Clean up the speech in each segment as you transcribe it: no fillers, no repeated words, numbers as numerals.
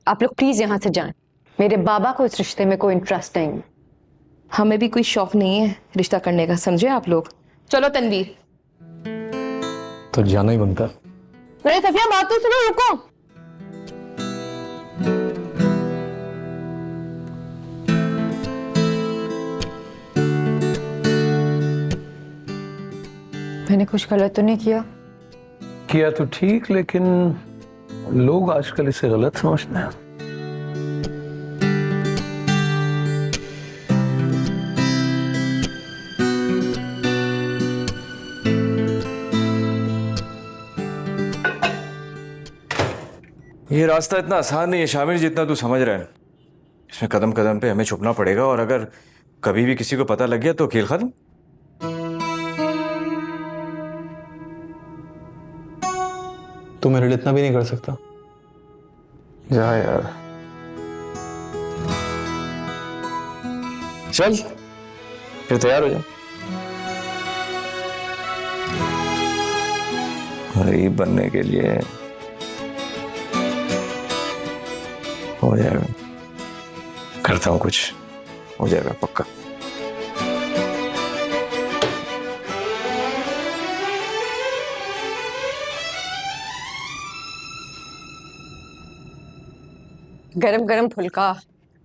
आप लोग प्लीज यहाँ से जाएं। मेरे बाबा को इस रिश्ते में कोई इंटरेस्ट नहीं है। हमें भी कोई शौक नहीं है रिश्ता करने का, समझे आप लोग। चलो तनवीर। तो जाना ही बनता। अरे सफिया बात तो सुनो, रुको। मैंने कुछ गलत तो नहीं किया? किया तो ठीक, लेकिन लोग आजकल इसे गलत समझते हैं। ये रास्ता इतना आसान नहीं है शामिर, जितना तू समझ रहा है। इसमें कदम कदम पे हमें छुपना पड़ेगा, और अगर कभी भी किसी को पता लग गया तो खेल खत्म। तू मेरे लिए इतना भी नहीं कर सकता। जा यार, चल फिर तैयार हो जा। गरीब बनने के लिए हो जाएगा, करता हूँ कुछ, हो जाएगा पक्का। गरम गरम फुल्का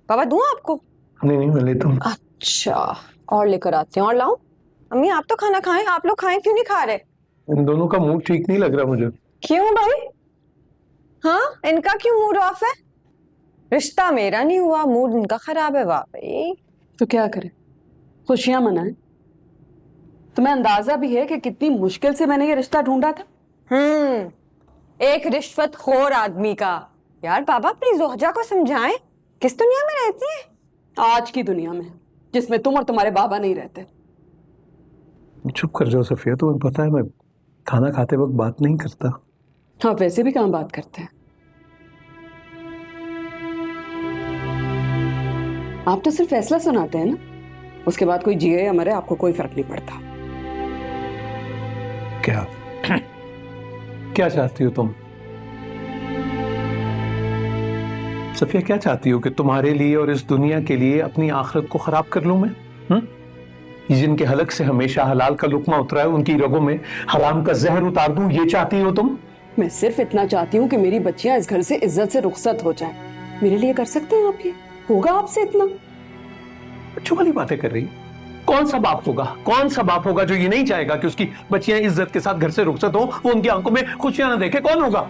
बाबा दूं आपको? नहीं मैं लेता हूँ। अच्छा, और लेकर आती हूँ। और लाऊं? अम्मी आप तो खाना खाएं, आप लोग खाएं, क्यों नहीं खा रहे? इन दोनों का मूड ठीक नहीं लग रहा मुझे। क्यों भाई? हाँ, इनका क्यों मूड ऑफ है? रिश्ता मेरा नहीं हुआ, मूड इनका खराब है। वाह भाई। तो क्या करें, खुशियां मनाएं। तुम्हें अंदाजा भी है कि कितनी मुश्किल से मैंने ये रिश्ता ढूंढा था। एक रिश्वतखोर आदमी का। यार बाबा अपनी जोहजा को समझाएं, किस दुनिया में रहती है? आज की दुनिया में, जिसमें तुम और तुम्हारे बाबा नहीं रहते। चुप कर जाओ सफिया, तुम्हें पता है मैं खाना खाते वक्त बात नहीं करता। हाँ, वैसे भी कहाँ बात करते हैं। आप तो सिर्फ फैसला सुनाते हैं ना, उसके बाद कोई जिए या मरे आपको कोई फर्क नहीं पड़ता। क्या क्या चाहती हो तुम सफिया? क्या चाहती हो कि तुम्हारे लिए और इस दुनिया के लिए अपनी आखिरत को खराब कर लूं मैं? जिनके हलक से हमेशा हलाल का लुकमा उतरा है, उनकी रगों में हराम का जहर उतार दूं, ये चाहती हो तुम? मैं सिर्फ इतना चाहती हूँ कि मेरी बच्चियां इस घर से इज्जत से रुखसत हो जाएं। मेरे लिए कर सकते हैं आप ये? होगा आपसे इतना? बच्चों वाली बातें कर रही। कौन सा बाप होगा, कौन सा बाप होगा जो ये नहीं चाहेगा कि उसकी बच्चियां इज्जत के साथ घर से रुखसत हो, वो उनकी आंखों में खुशियां ना देखे? कौन होगा?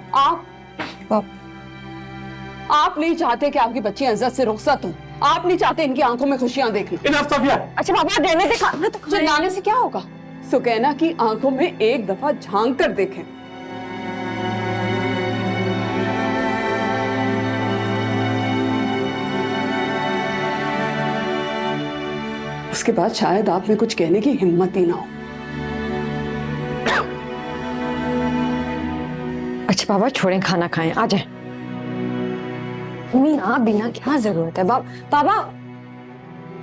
आप नहीं चाहते कि आपकी बच्चियां इज्जत से रुखसत हो। आप नहीं चाहते इनकी आंखों में खुशियां देखना। इनफ सफिया। अच्छा बाबा देने से खाना तो चिल्लाने से क्या होगा? सुकैना की आंखों में एक दफा झांक कर देखें। उसके बाद शायद आप में कुछ कहने की हिम्मत ही ना हो। अच्छा बाबा छोड़ें, खाना खाएं, आ जाएं। अम्मी आप बिना क्या जरूरत है? बाबा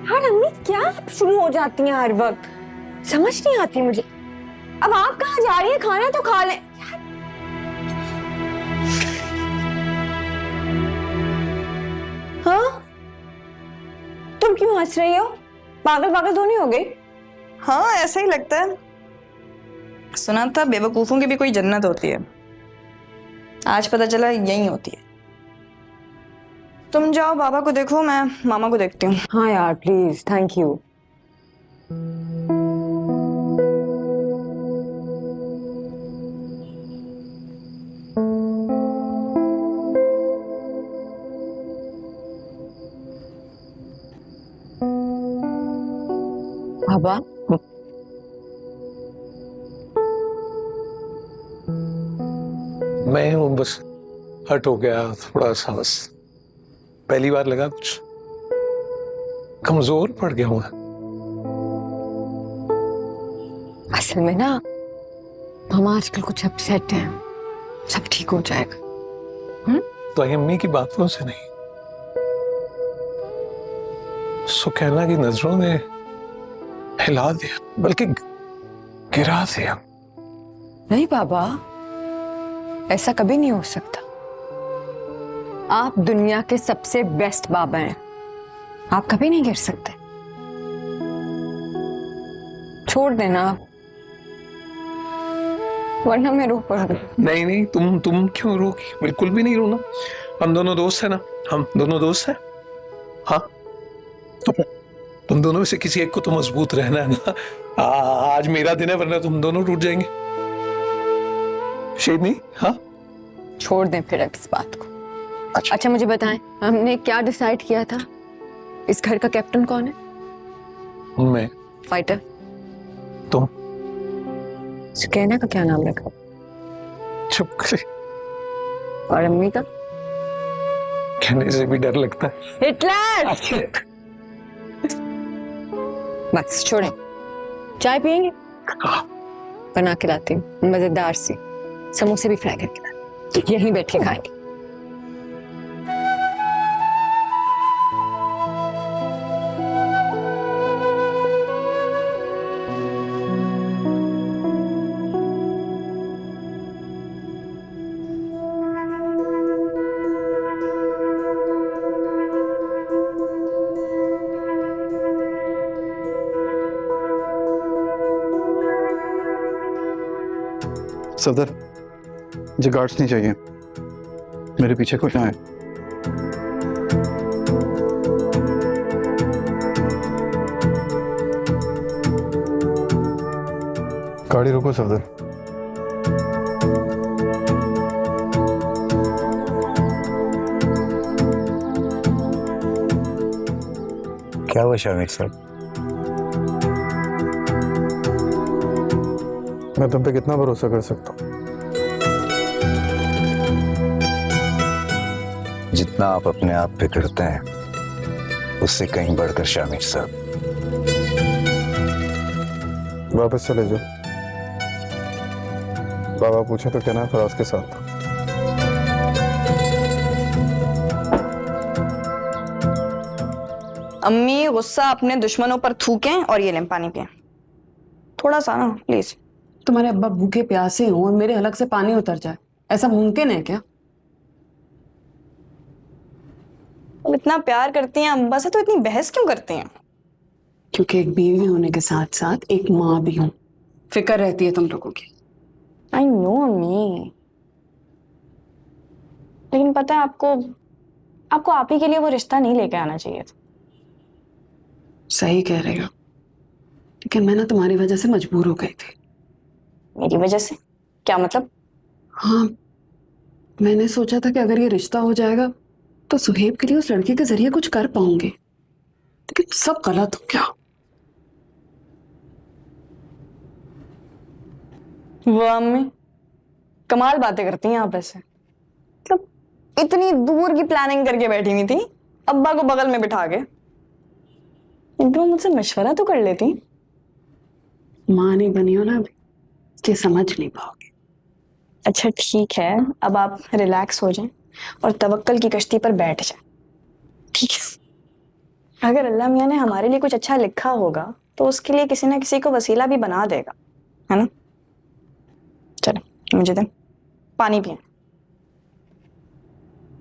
यार अम्मी क्या आप शुरू हो जाती हैं हर वक्त, समझ नहीं आती मुझे। अब आप कहाँ जा रही हैं? खाना तो खा लें यार। हाँ तुम क्यों हंस रही हो? पागल पागल तो नहीं हो गई? हाँ ऐसा ही लगता है। सुना था बेवकूफों की भी कोई जन्नत होती है, आज पता चला यही होती है। तुम जाओ बाबा को देखो, मैं मामा को देखती हूँ। हाँ यार प्लीज, थैंक यू। बाबा मैं हूँ बस, हट हो गया थोड़ा सा, बस पहली बार लगा कुछ कमजोर पड़ गया हूँ। असल में ना मामा आजकल कुछ अपसेट हैं, सब ठीक हो जाएगा। तो अम्मी की बातों से नहीं, सुकैना की नजरों ने हिला दिया, बल्कि गिरा दिया। नहीं बाबा, ऐसा कभी नहीं हो सकता। आप दुनिया के सबसे बेस्ट बाबा हैं, आप कभी नहीं गिर सकते। छोड़ देना आप, वरना मैं रो पड़ूंगी। नहीं नहीं, तुम क्यों रोगी? बिल्कुल भी नहीं रोना। हम दोनों दोस्त हैं ना, हम दोनों दोस्त हैं। हाँ, तुम दोनों में से किसी एक को तो मजबूत रहना है ना। आज मेरा दिन है, वरना तुम दोनों टूट जाएंगे। शेदनी, हाँ छोड़ दें फिर अब इस बात को। अच्छा मुझे बताएं, हमने क्या डिसाइड किया था? इस घर का कैप्टन कौन है? मैं। फाइटर तुम। कहना का क्या नाम रखा? चुप करे। और अम्मी का? कहने से भी डर लगता है। हिटलर। बस छोड़ें, चाय पियेंगे? बना के लाती हूँ मजेदार सी, समोसे भी फ्राई करके लाती, यहीं बैठ के खाएंगे। सफदर, मुझे गार्ड्स नहीं चाहिए, मेरे पीछे कुछ ना है। गाड़ी रोको सफदर। क्या हुआ शामिर साहब? मैं तुम पे कितना भरोसा कर सकता हूँ? जितना आप अपने आप पे करते हैं उससे कहीं बढ़कर शामिर साहब। वापस चले जाओ, बाबा पूछे तो कहना फराज के साथ। अम्मी गुस्सा अपने दुश्मनों पर थूकें और ये लें पानी पिए, थोड़ा सा ना प्लीज। तुम्हारे अब्बा भूखे प्यासे हों और मेरे हलक से पानी उतर जाए, ऐसा मुमकिन है क्या? तुम इतना प्यार करती हैं अब्बा से तो इतनी बहस क्यों करती हैं? क्योंकि एक बीवी होने के साथ साथ एक माँ भी हूं, फिक्र रहती है तुम लोगों की। आई नो अम्मी, लेकिन पता है आपको आप ही के लिए वो रिश्ता नहीं लेके आना चाहिए था। सही कह रहे हो, लेकिन मैं ना तुम्हारी वजह से मजबूर हो गई थी। मेरी वजह से? क्या मतलब? हाँ, मैंने सोचा था कि अगर ये रिश्ता हो जाएगा तो सुहेब के लिए उस लड़के के जरिए कुछ कर पाऊंगी, लेकिन सब गलत हो गया। वो अम्मी कमाल बातें करती हैं आप ऐसे, मतलब इतनी दूर की प्लानिंग करके बैठी हुई थी अब्बा को बगल में बिठा के। इनको मुझसे मशवरा तो कर लेती। माँ नहीं बनी हो ना अभी, ये समझ नहीं पाओगे। अच्छा ठीक है, अब आप रिलैक्स हो जाएं और तवक्कल की कश्ती पर बैठ जाएं, ठीक है? अगर अल्लाह मियाँ ने हमारे लिए कुछ अच्छा लिखा होगा तो उसके लिए किसी ना किसी को वसीला भी बना देगा, है ना? चलो मुझे दें, पानी पिए।